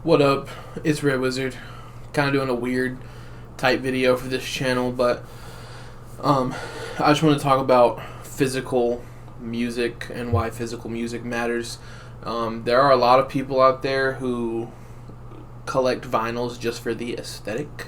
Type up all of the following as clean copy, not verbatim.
What up? It's Red Wizard. Kind of doing a weird type video for this channel, but I just want to talk about physical music and why physical music matters. There are a lot of people out there who collect vinyls just for the aesthetic,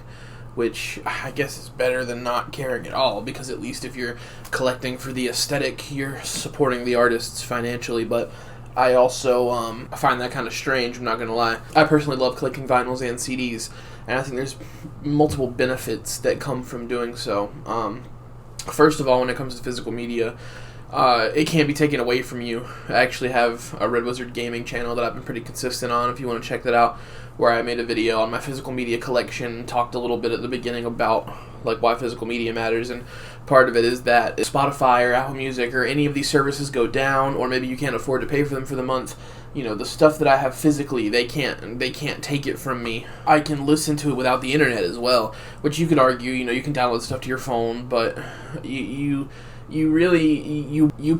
which I guess is better than not caring at all, because at least if you're collecting for the aesthetic, you're supporting the artists financially. But I also find that kind of strange, I'm not going to lie. I personally love collecting vinyls and CDs, and I think there's multiple benefits that come from doing so. First of all, when it comes to physical media, it can't be taken away from you. I actually have a Red Wizard gaming channel that I've been pretty consistent on, if you want to check that out, where I made a video on my physical media collection, talked a little bit at the beginning about why physical media matters, and part of it is that if Spotify or Apple Music or any of these services go down, or maybe you can't afford to pay for them for the month, the stuff that I have physically, they can't take it from me. I can listen to it without the internet as well, which you could argue, you can download stuff to your phone, but you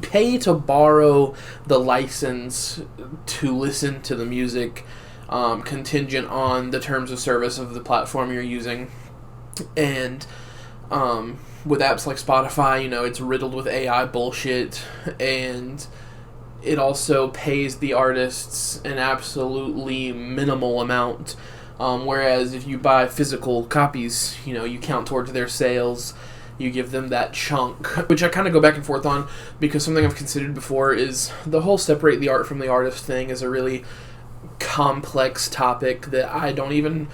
pay to borrow the license to listen to the music, contingent on the terms of service of the platform you're using. And with apps like Spotify, it's riddled with AI bullshit, and it also pays the artists an absolutely minimal amount. Whereas if you buy physical copies, you count towards their sales. You give them that chunk, which I kind of go back and forth on, because something I've considered before is the whole separate the art from the artist thing is a really complex topic that I don't even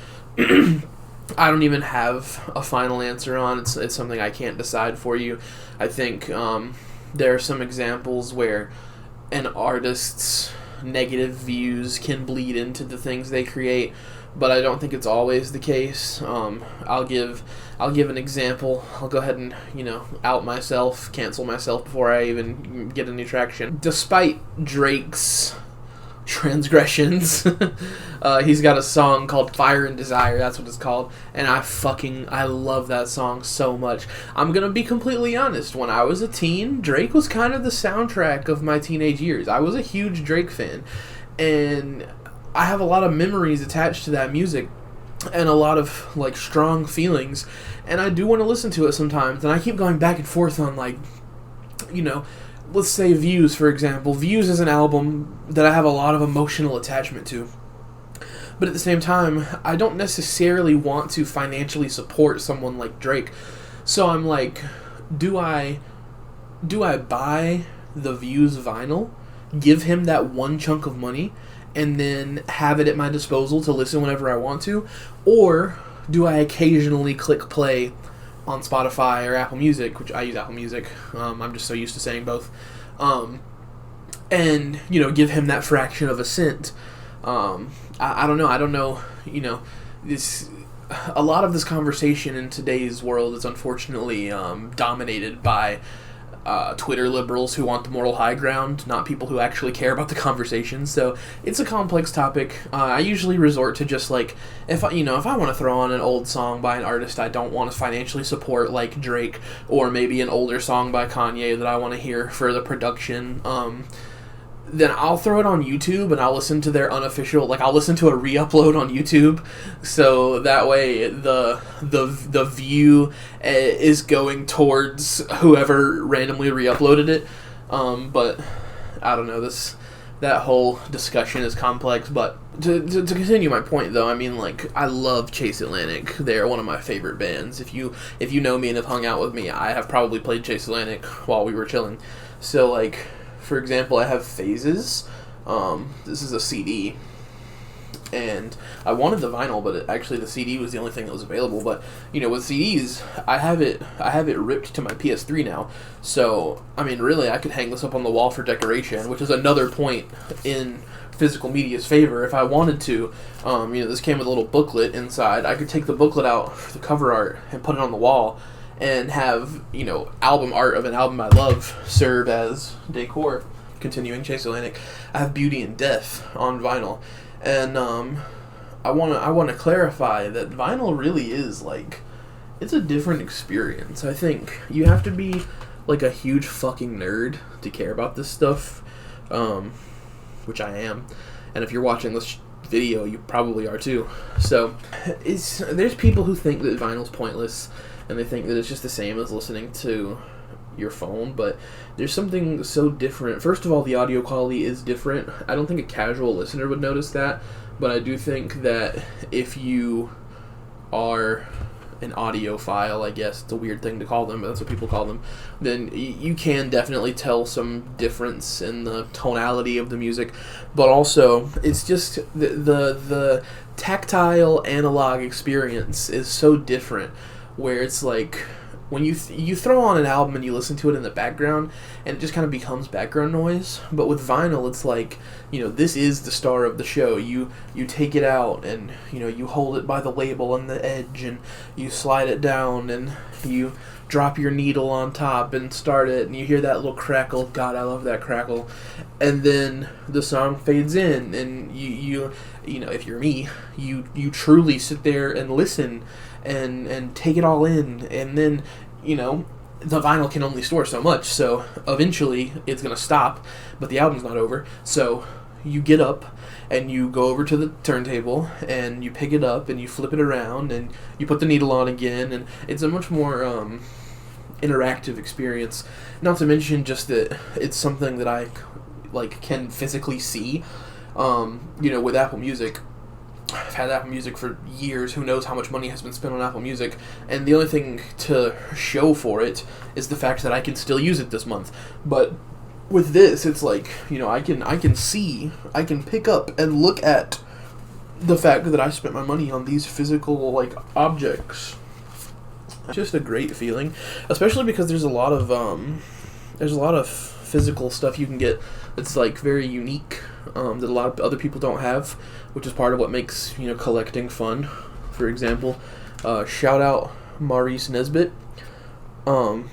have a final answer on. It's something I can't decide for you. I think there are some examples where an artist's negative views can bleed into the things they create, but I don't think it's always the case. I'll give an example. I'll go ahead and, out myself, cancel myself before I even get any traction. Despite Drake's transgressions, he's got a song called Fire and Desire, that's what it's called, and I love that song so much. I'm gonna be completely honest, when I was a teen, Drake was kind of the soundtrack of my teenage years. I was a huge Drake fan, and I have a lot of memories attached to that music, and a lot of strong feelings, and I do want to listen to it sometimes, and I keep going back and forth on let's say Views, for example. Views is an album that I have a lot of emotional attachment to, but at the same time, I don't necessarily want to financially support someone like Drake. So I'm like, do I buy the Views vinyl, give him that one chunk of money, and then have it at my disposal to listen whenever I want to? Or do I occasionally click play on Spotify or Apple Music, which I use Apple Music, I'm just so used to saying both, and, give him that fraction of a cent? I don't know, this, a lot of this conversation in today's world is unfortunately dominated by Twitter liberals who want the moral high ground, not people who actually care about the conversation. So it's a complex topic. I usually resort to just if I want to throw on an old song by an artist I don't want to financially support, like Drake, or maybe an older song by Kanye that I want to hear for the production, then I'll throw it on YouTube and I'll listen to their unofficial, I'll listen to a re-upload on YouTube, so that way the view is going towards whoever randomly re-uploaded it. But I don't know, that whole discussion is complex. But to continue my point, though, I love Chase Atlantic. They're one of my favorite bands. If you know me and have hung out with me, I have probably played Chase Atlantic while we were chilling. So for example, I have Phases. This is a CD, and I wanted the vinyl, but actually the CD was the only thing that was available. But with CDs, I have it ripped to my PS3 now. So really, I could hang this up on the wall for decoration, which is another point in physical media's favor. If I wanted to, this came with a little booklet inside. I could take the booklet out for the cover art and put it on the wall, and have, album art of an album I love serve as decor. Continuing Chase Atlantic, I have Beauty and Death on vinyl, and I want to clarify that vinyl really is it's a different experience. I think you have to be a huge fucking nerd to care about this stuff, which I am. And if you're watching this video, you probably are too. So there's people who think that vinyl's pointless, and they think that it's just the same as listening to your phone, but there's something so different. First of all, the audio quality is different. I don't think a casual listener would notice that, but I do think that if you are an audiophile, I guess it's a weird thing to call them, but that's what people call them, then you can definitely tell some difference in the tonality of the music. But also, it's just the tactile analog experience is so different, where it's like when you throw on an album and you listen to it in the background, and it just kind of becomes background noise. But with vinyl, it's like, this is the star of the show. You take it out, and you hold it by the label on the edge, and you slide it down, and you drop your needle on top and start it, and you hear that little crackle. God, I love that crackle. And then the song fades in, and you if you're me, you truly sit there and listen and take it all in, and then the vinyl can only store so much, so eventually it's going to stop, but the album's not over. So you get up and you go over to the turntable and you pick it up and you flip it around and you put the needle on again, and it's a much more interactive experience. Not to mention just that it's something that I can physically see. With Apple Music, I've had Apple Music for years. Who knows how much money has been spent on Apple Music, and the only thing to show for it is the fact that I can still use it this month. But with this, it's like, I can see, I can pick up and look at the fact that I spent my money on these physical objects. Just a great feeling, especially because there's a lot of physical stuff you can get that's very unique, that a lot of other people don't have, which is part of what makes collecting fun. For example, shout out Maurice Nesbitt. I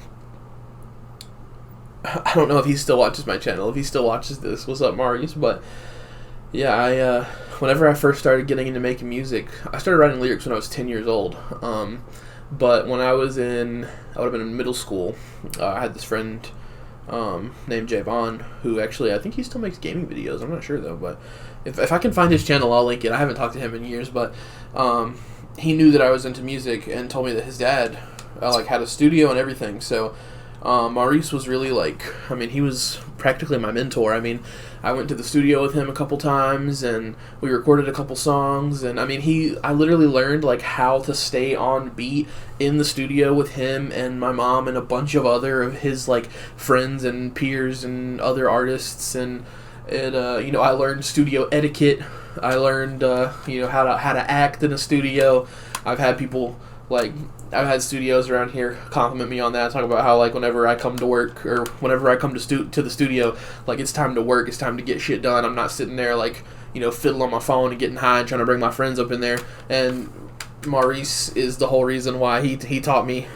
don't know if he still watches my channel. If he still watches this, what's up, Maurice? But yeah, whenever I first started getting into making music, I started writing lyrics when I was 10 years old. But when I would have been in middle school, I had this friend named Javon, who actually, I think he still makes gaming videos. I'm not sure though, but if I can find his channel, I'll link it. I haven't talked to him in years, but he knew that I was into music and told me that his dad had a studio and everything. So Maurice was really he was practically my mentor. I went to the studio with him a couple times, and we recorded a couple songs, and I literally learned how to stay on beat in the studio with him and my mom and a bunch of other of his friends and peers and other artists, and it I learned studio etiquette. I learned how to act in a studio. I've had people I've had studios around here compliment me on that, talk about how whenever I come to work or whenever I come to the studio, it's time to work, it's time to get shit done. I'm not sitting there fiddling on my phone and getting high and trying to bring my friends up in there. And Maurice is the whole reason why he taught me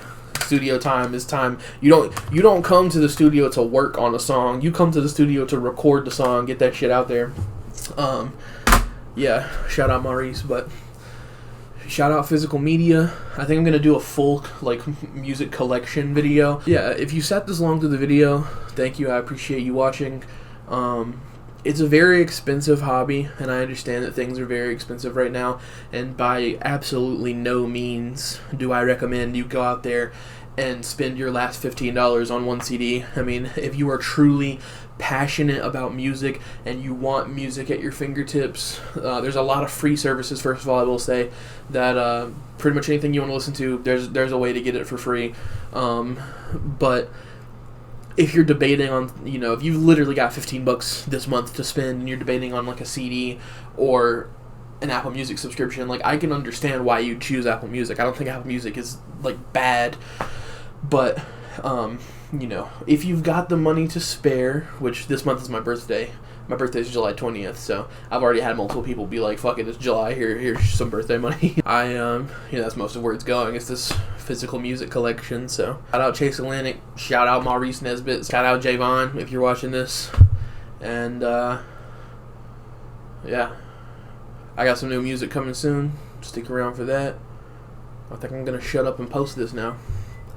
studio time is time. You don't come to the studio to work on a song. You come to the studio to record the song, get that shit out there. Yeah, shout out Maurice, but shout out Physical Media. I think I'm going to do a full music collection video. Yeah, if you sat this long through the video, thank you. I appreciate you watching. It's a very expensive hobby, and I understand that things are very expensive right now, and by absolutely no means do I recommend you go out there and spend your last $15 on one CD. If you are truly passionate about music and you want music at your fingertips, there's a lot of free services. First of all, I will say that pretty much anything you want to listen to, there's a way to get it for free. But if you're debating on, if you've literally got $15 this month to spend and you're debating on a CD or an Apple Music subscription, I can understand why you choose Apple Music. I don't think Apple Music is bad, but if you've got the money to spare, which this month is my birthday. My birthday is July 20th, so I've already had multiple people be like, fuck it, it's July, here's some birthday money. That's most of where it's going. It's this physical music collection, so shout out Chase Atlantic, shout out Maurice Nesbitt, shout out Javon if you're watching this, and yeah, I got some new music coming soon. Stick around for that. I think I'm gonna shut up and post this now.